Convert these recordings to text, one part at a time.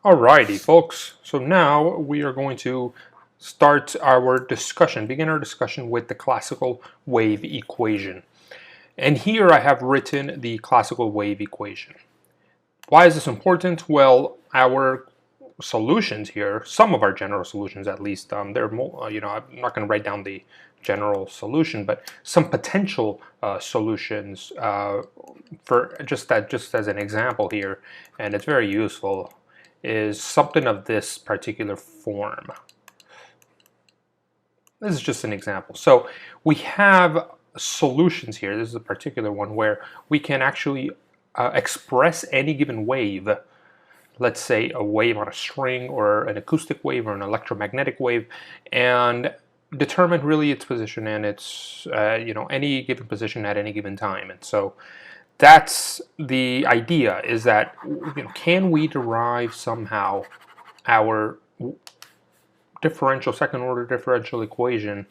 Alrighty, folks. So now we are going to start our discussion, begin our discussion with the classical wave equation. And here I have written the classical wave equation. Why is this important? Well, our solutions here, some of our general solutions at least, they're more, I'm not going to write down the general solution, but some potential solutions for just as an example here, and it's very useful, is something of this particular form. This is just an example. So we have solutions here. This is a particular one where we can actually express any given wave, let's say a wave on a string or an acoustic wave or an electromagnetic wave, and determine really its position and its any given position at any given time. And so that's the idea, is that can we derive somehow our second order differential equation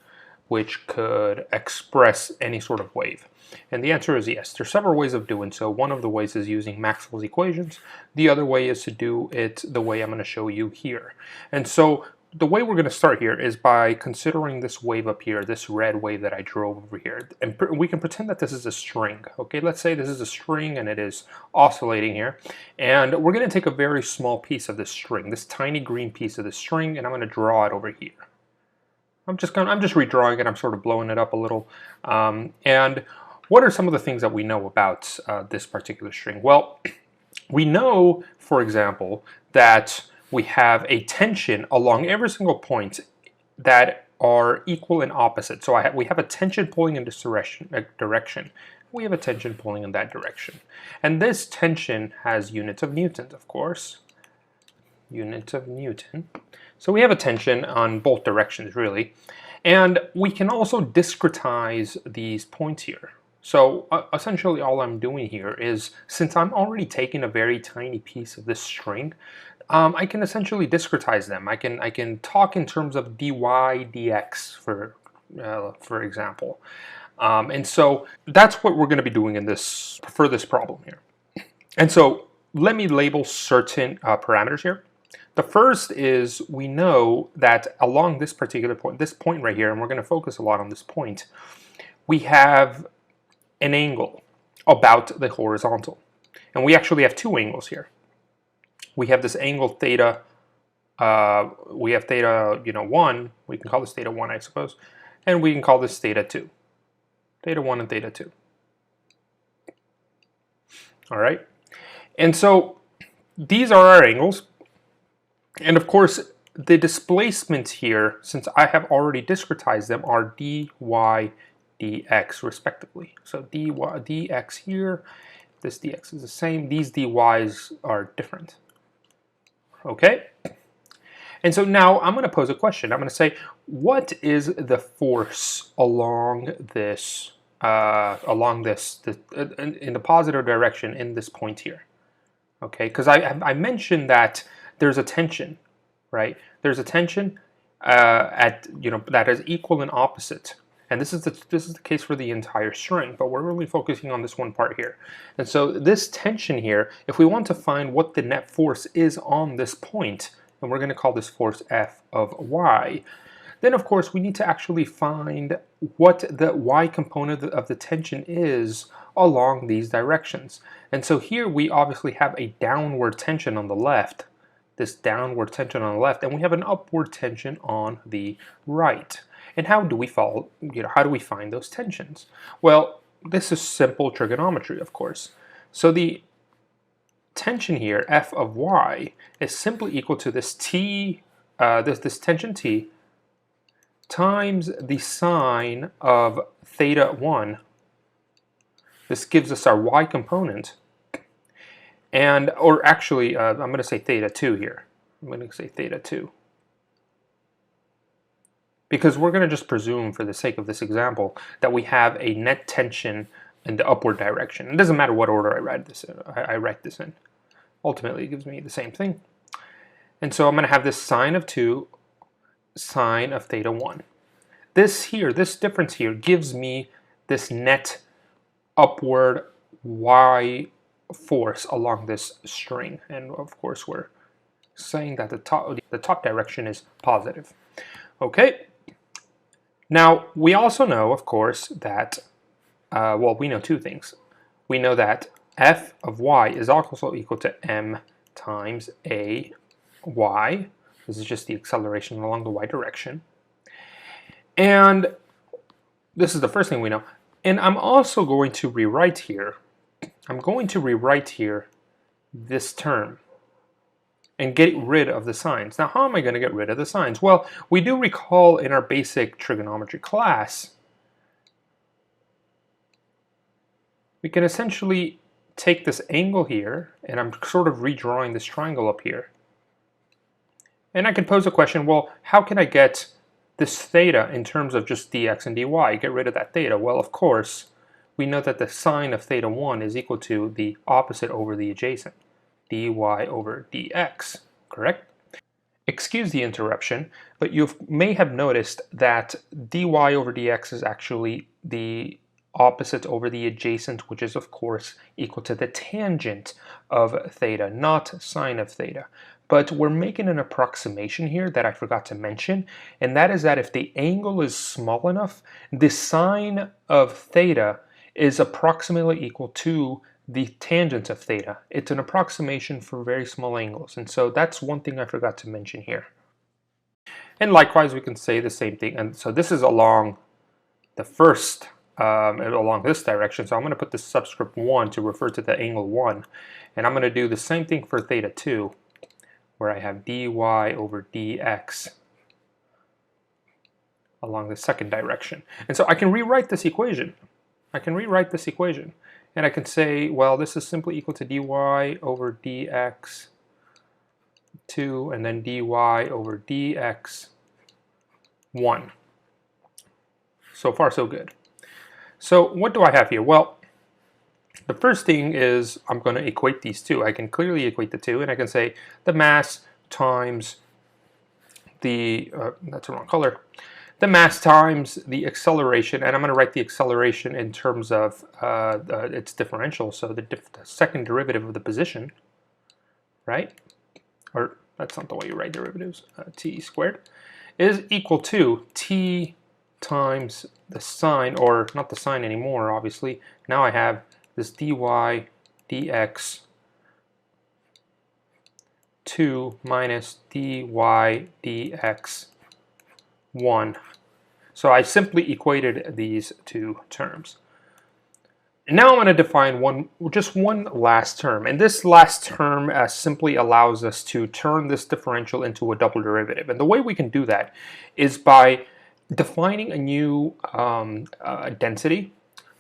which could express any sort of wave? And the answer is yes. There's several ways of doing so. One of the ways is using Maxwell's equations. The other way is to do it the way I'm going to show you here. And so the way we're going to start here is by considering this wave up here, this red wave that I drove over here. And we can pretend that this is a string. Okay, let's say this is a string and it is oscillating here. And we're going to take a very small piece of this string, this tiny green piece of the string, and I'm going to draw it over here. I'm just redrawing it. I'm sort of blowing it up a little. And what are some of the things that we know about this particular string? Well, we know, for example, that we have a tension along every single point that are equal and opposite. So we have a tension pulling in this direction. We have a tension pulling in that direction. And this tension has units of newtons, of course. Units of Newton. So we have a tension on both directions, really. And we can also discretize these points here. So essentially all I'm doing here is, since I'm already taking a very tiny piece of this string, I can essentially discretize them. I can talk in terms of dy dx, for example. And so that's what we're going to be doing in this for this problem here. And so let me label certain parameters here. The first is, we know that along this particular point, this point right here, and we're going to focus a lot on this point, we have an angle about the horizontal. And we actually have two angles here. We have this angle theta, we have theta 1, we can call this theta 1, I suppose, and we can call this theta 2. Theta 1 and theta 2. All right? And so these are our angles. And of course, the displacements here, since I have already discretized them, are dy dx respectively. So dy dx here, this dx is the same, these dy's are different. Okay? And so now I'm going to pose a question. I'm going to say, what is the force along this, in the positive direction in this point here? Okay, because I mentioned that there's a tension, right? There's a tension that is equal and opposite. And this is the case for the entire string, but we're really focusing on this one part here. And so this tension here, if we want to find what the net force is on this point, and we're going to call this force F of y, then of course we need to actually find what the y component of the tension is along these directions. And so here we obviously have a downward tension on the left, this downward tension on the left, and we have an upward tension on the right. And how do we how do we find those tensions? Well, this is simple trigonometry, of course. So the tension here, F of y, is simply equal to this t, this tension t, times the sine of theta 1. This gives us our y component. And, or actually, I'm going to say theta 2 here. I'm going to say theta 2. Because we're going to just presume, for the sake of this example, that we have a net tension in the upward direction. It doesn't matter what order I write this in. Ultimately, it gives me the same thing. And so I'm going to have this sine of 2, sine of theta 1. This difference here gives me this net upward y force along this string. And of course, we're saying that the top direction is positive. Okay. Now, we also know, of course, that, well, we know two things. We know that f of y is also equal to m times a y. This is just the acceleration along the y direction. And this is the first thing we know. And I'm also going to rewrite here, this term and get rid of the signs. Now, how am I going to get rid of the signs? Well, we do recall in our basic trigonometry class, we can essentially take this angle here, and I'm sort of redrawing this triangle up here. And I could pose a question, well, how can I get this theta in terms of just dx and dy, get rid of that theta? Well, of course, we know that the sine of theta 1 is equal to the opposite over the adjacent, dy over dx, correct? Excuse the interruption, but you may have noticed that dy over dx is actually the opposite over the adjacent, which is of course equal to the tangent of theta, not sine of theta. But we're making an approximation here that I forgot to mention, and that is that if the angle is small enough, the sine of theta is approximately equal to the tangent of theta. It's an approximation for very small angles, and so that's one thing I forgot to mention here. And likewise, we can say the same thing, and so this is along the first, along this direction, so I'm going to put the subscript 1 to refer to the angle 1, and I'm going to do the same thing for theta 2, where I have dy over dx along the second direction. And so I can rewrite this equation. And I can say, well, this is simply equal to dy over dx 2 and then dy over dx 1. So far, so good. So what do I have here? Well, the first thing is I'm going to equate these two. I can clearly equate the two, and I can say the mass times the, that's the wrong color, the mass times the acceleration, and I'm going to write the acceleration in terms of its differential, so the second derivative of the position, right? Or that's not the way you write derivatives, t squared, is equal to t times the sine, or not the sine anymore, obviously. Now I have this dy dx 2 minus dy dx 1. So I simply equated these two terms. And now I'm going to define just one last term. And this last term simply allows us to turn this differential into a double derivative. And the way we can do that is by defining a new density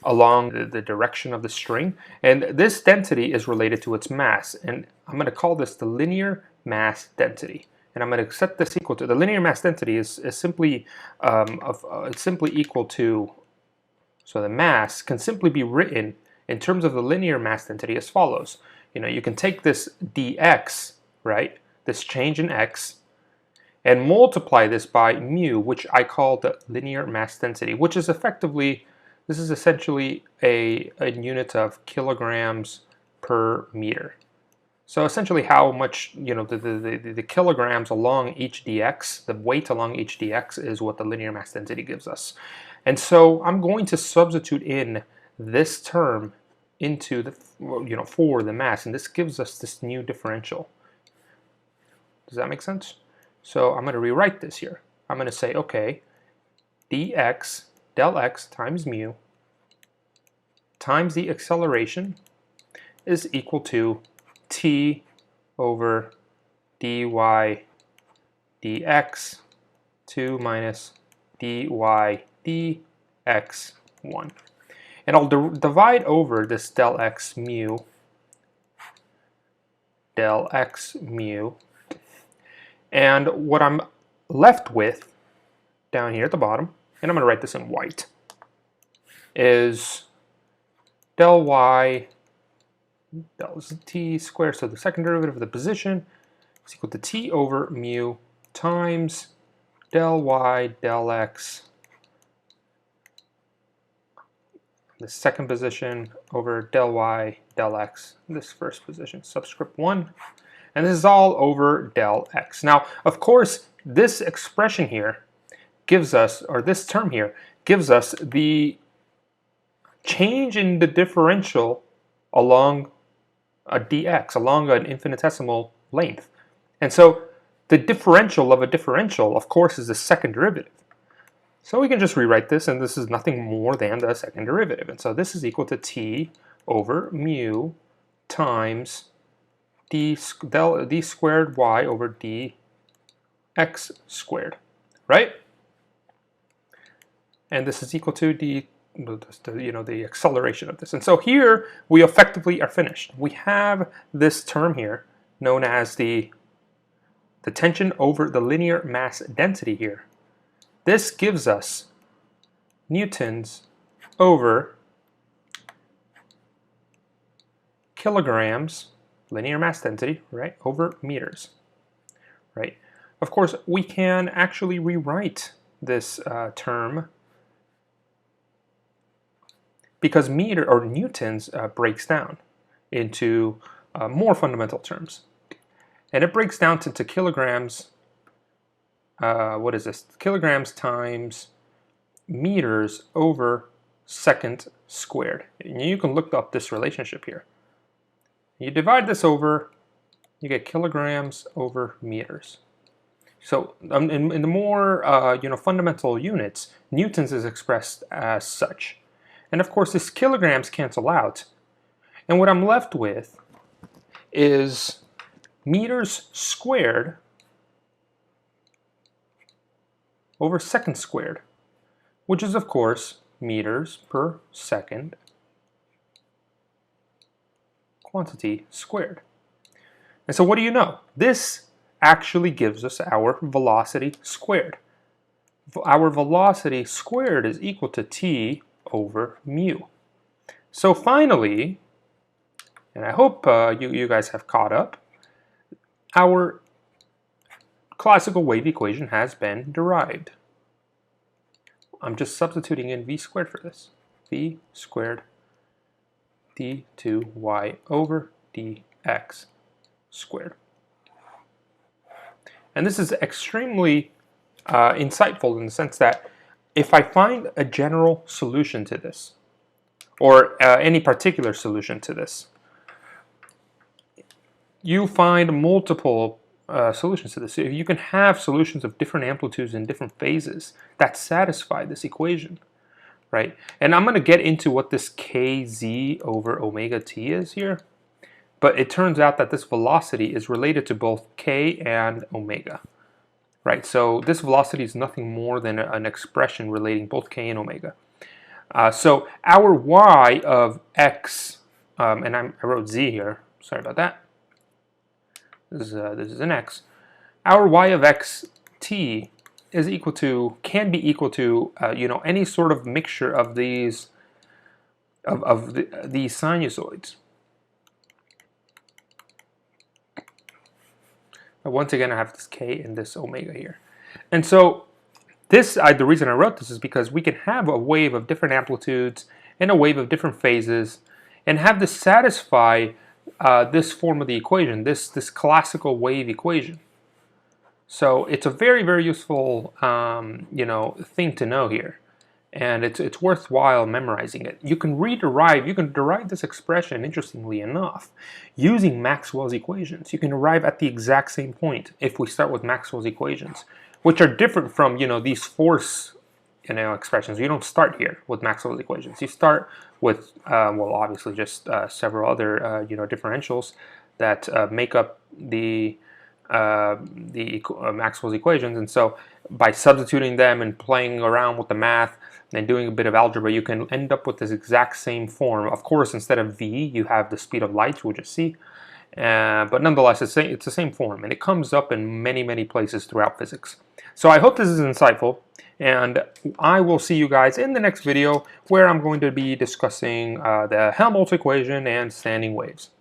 along the direction of the string. And this density is related to its mass. And I'm going to call this the linear mass density. And I'm going to set this equal to, the linear mass density is simply equal to, so the mass can simply be written in terms of the linear mass density as follows. You can take this dx, right, this change in x, and multiply this by mu, which I call the linear mass density, which is effectively, this is essentially a unit of kilograms per meter. So essentially how much, the kilograms along each dx, the weight along each dx is what the linear mass density gives us. And so I'm going to substitute in this term into the, for the mass, and this gives us this new differential. Does that make sense? So I'm going to rewrite this here. I'm going to say, okay, dx del x times mu times the acceleration is equal to t over dy dx 2 minus dy dx 1. And I'll divide over this del x mu, and what I'm left with down here at the bottom, and I'm going to write this in white, is del y del t squared, so the second derivative of the position is equal to t over mu times del y del x, the second position, over del y del x, this first position, subscript 1, And this is all over del x. Now, of course, this expression here gives us, or this term here, gives us the change in the differential along a dx, along an infinitesimal length. And so the differential of a differential, of course, is the second derivative. So we can just rewrite this, and this is nothing more than the second derivative. And so this is equal to t over mu times d squared y over dx squared, right? And this is equal to the acceleration of this. And so here we effectively are finished. We have this term here known as the tension over the linear mass density here. This gives us newtons over kilograms, linear mass density, right, over meters, right? Of course, we can actually rewrite this term because meter or newtons breaks down into more fundamental terms. And it breaks down to kilograms, what is this? Kilograms times meters over second squared. And you can look up this relationship here. You divide this over, you get kilograms over meters. So in the more fundamental units, newtons is expressed as such. And of course, this kilograms cancel out. And what I'm left with is meters squared over second squared, which is, of course, meters per second quantity squared. And so what do you know? This actually gives us our velocity squared. Our velocity squared is equal to t over mu. So finally, and I hope you guys have caught up, our classical wave equation has been derived. I'm just substituting in v squared for this. V squared d2y over dx squared. And this is extremely insightful in the sense that if I find a general solution to this, or any particular solution to this, you find multiple solutions to this. You can have solutions of different amplitudes and different phases that satisfy this equation, right? And I'm going to get into what this kz over omega t is here, but it turns out that this velocity is related to both k and omega, right? So this velocity is nothing more than an expression relating both k and omega. So our y of x, and I wrote z here, sorry about that. This is an x. Our y of x t is equal to, can be equal to, any sort of mixture of these these sinusoids. Once again, I have this k and this omega here, and so this, the reason I wrote this is because we can have a wave of different amplitudes and a wave of different phases, and have this satisfy this form of the equation, this classical wave equation. So it's a very, very useful thing to know here, and it's worthwhile memorizing it. You can derive this expression, interestingly enough, using Maxwell's equations. You can arrive at the exact same point if we start with Maxwell's equations, which are different from these force expressions. You don't start here with Maxwell's equations. You start with well, obviously just several other differentials that make up the Maxwell's equations. And so by substituting them and playing around with the math and doing a bit of algebra, you can end up with this exact same form. Of course, instead of v, you have the speed of light, which is c. But nonetheless, it's the same form, and it comes up in many, many places throughout physics. So I hope this is insightful, and I will see you guys in the next video where I'm going to be discussing the Helmholtz equation and standing waves.